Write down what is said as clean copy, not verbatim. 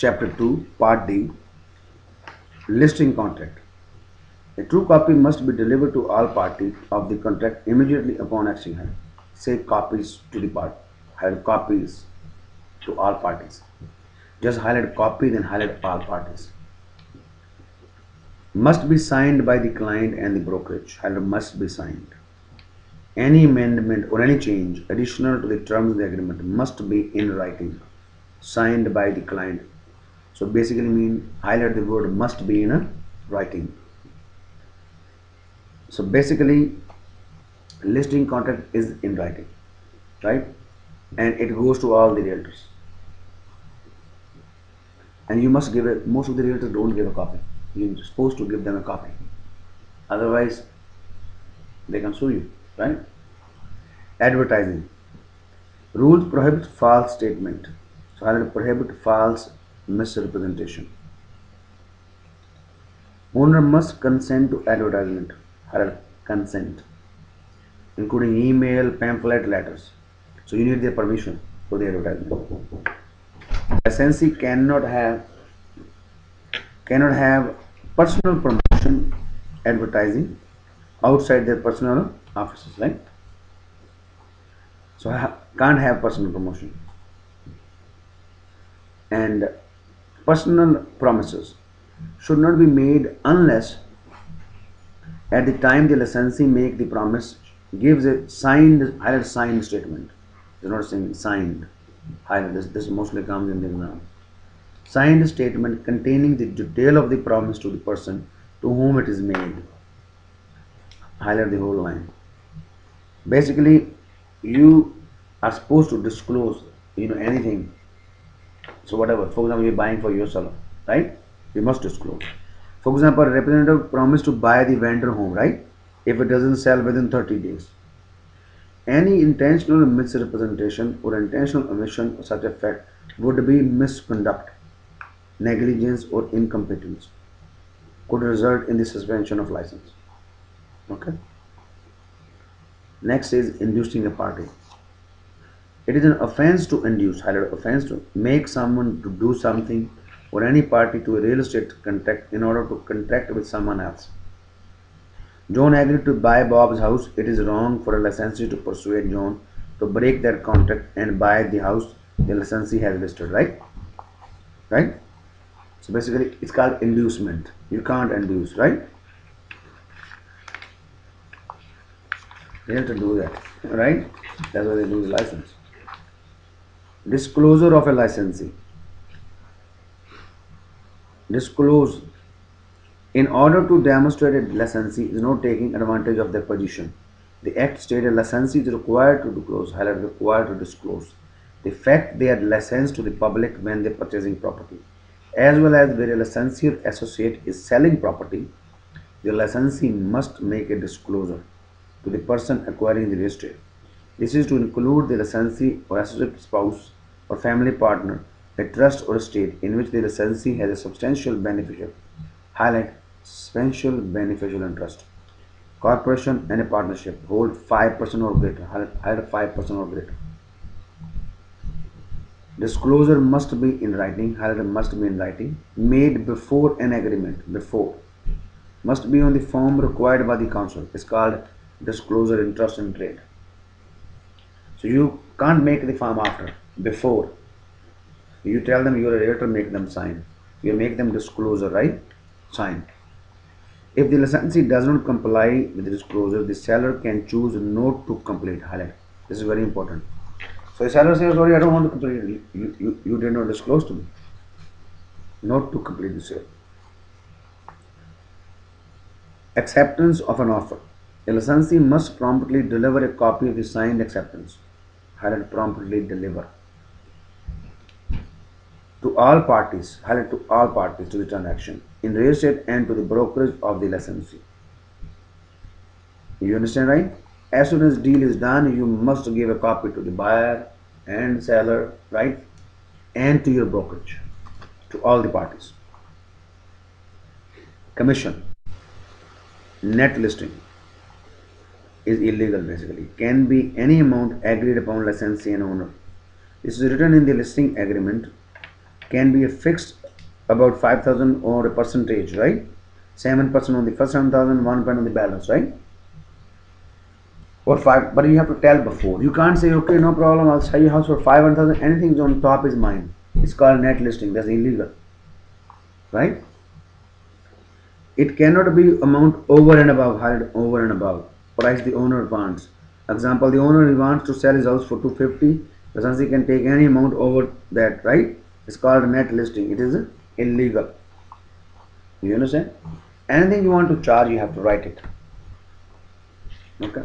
Chapter 2, Part D, Listing Contract. A true copy must be delivered to all parties of the contract immediately upon execution. Say copies to the part. Highlight copies to all parties. Just highlight copy, then highlight all parties. Must be signed by the client and the brokerage. Highlight must be signed. Any amendment or any change additional to the terms of the agreement must be in writing, signed by the client. So basically mean highlight the word must be in a writing. So basically listing contract is in writing, right? And it goes to all the realtors. And you must give it, most of the realtors don't give a copy. You're supposed to give them a copy. Otherwise, they can sue you, right? Advertising. Rules prohibit false statement. So I will prohibit false misrepresentation. Owner must consent to advertisement. Consent, including email, pamphlet, letters. So you need their permission for the advertisement. Licensee cannot have personal promotion advertising outside their personal offices, right? So can't have personal promotion. And personal promises should not be made unless at the time the licensee make the promise gives a highlight signed statement. It's not saying signed. Highlight this mostly comes in the exam. Signed statement containing the detail of the promise to the person to whom it is made. Highlight the whole line. Basically, you are supposed to disclose, anything. So whatever, for example, you're buying for yourself, right? You must disclose. For example, a representative promised to buy the vendor home, right? If it doesn't sell within 30 days. Any intentional misrepresentation or intentional omission of such a fact would be misconduct, negligence, or incompetence. Could result in the suspension of license. Okay. Next is inducing a party. It is an offense to induce, highlight offense to make someone to do something or any party to a real estate contract in order to contract with someone else. John agreed to buy Bob's house. It is wrong for a licensee to persuade John to break their contract and buy the house the licensee has listed, right? Right? So basically it's called inducement. You can't induce, right? They have to do that, right? That's why they lose license. Disclosure of a licensee. Disclose. In order to demonstrate a licensee is not taking advantage of their position. The Act stated a licensee is required to disclose, highlight required to disclose, the fact they are licensed to the public when they are purchasing property, as well as where a licensee or associate is selling property, the licensee must make a disclosure to the person acquiring the real estate. This is to include the licensee or associate spouse or family partner, a trust or estate in which the licensee has a substantial beneficial, highlight substantial beneficial interest. Corporation and a partnership hold 5% or greater, highlight 5% or greater. Disclosure must be in writing, highlight must be in writing, made before an agreement, before. Must be on the form required by the council. It's called disclosure in trust and trade. So you can't make the form after, before. You tell them you're a realtor, make them sign. You make them disclosure, right? Sign. If the licensee does not comply with the disclosure, the seller can choose not to complete. Highlight. This is very important. So the seller says, sorry, I don't want to complete. You did not disclose to me. Not to complete the sale. Acceptance of an offer. A licensee must promptly deliver a copy of the signed acceptance. Highlight promptly deliver. To all parties, highlight to all parties to the transaction, in real estate and to the brokerage of the licensee. You understand, right? As soon as deal is done, you must give a copy to the buyer and seller, right? And to your brokerage, to all the parties. Commission. Net listing is illegal basically. Can be any amount agreed upon licensee and owner. This is written in the listing agreement can be a fixed about 5,000 or a percentage, right? 7% on the first 7,000, 1% on the balance, right? Or 5, but you have to tell before. You can't say, okay, no problem, I'll sell your house for 500,000, anything on top is mine. It's called net listing, that's illegal, right? It cannot be amount over and above, hired over and above price the owner wants. Example, the owner wants to sell his house for 250, the licensee can take any amount over that, right? It's called net listing. It is illegal. You understand? Anything you want to charge, you have to write it. Okay.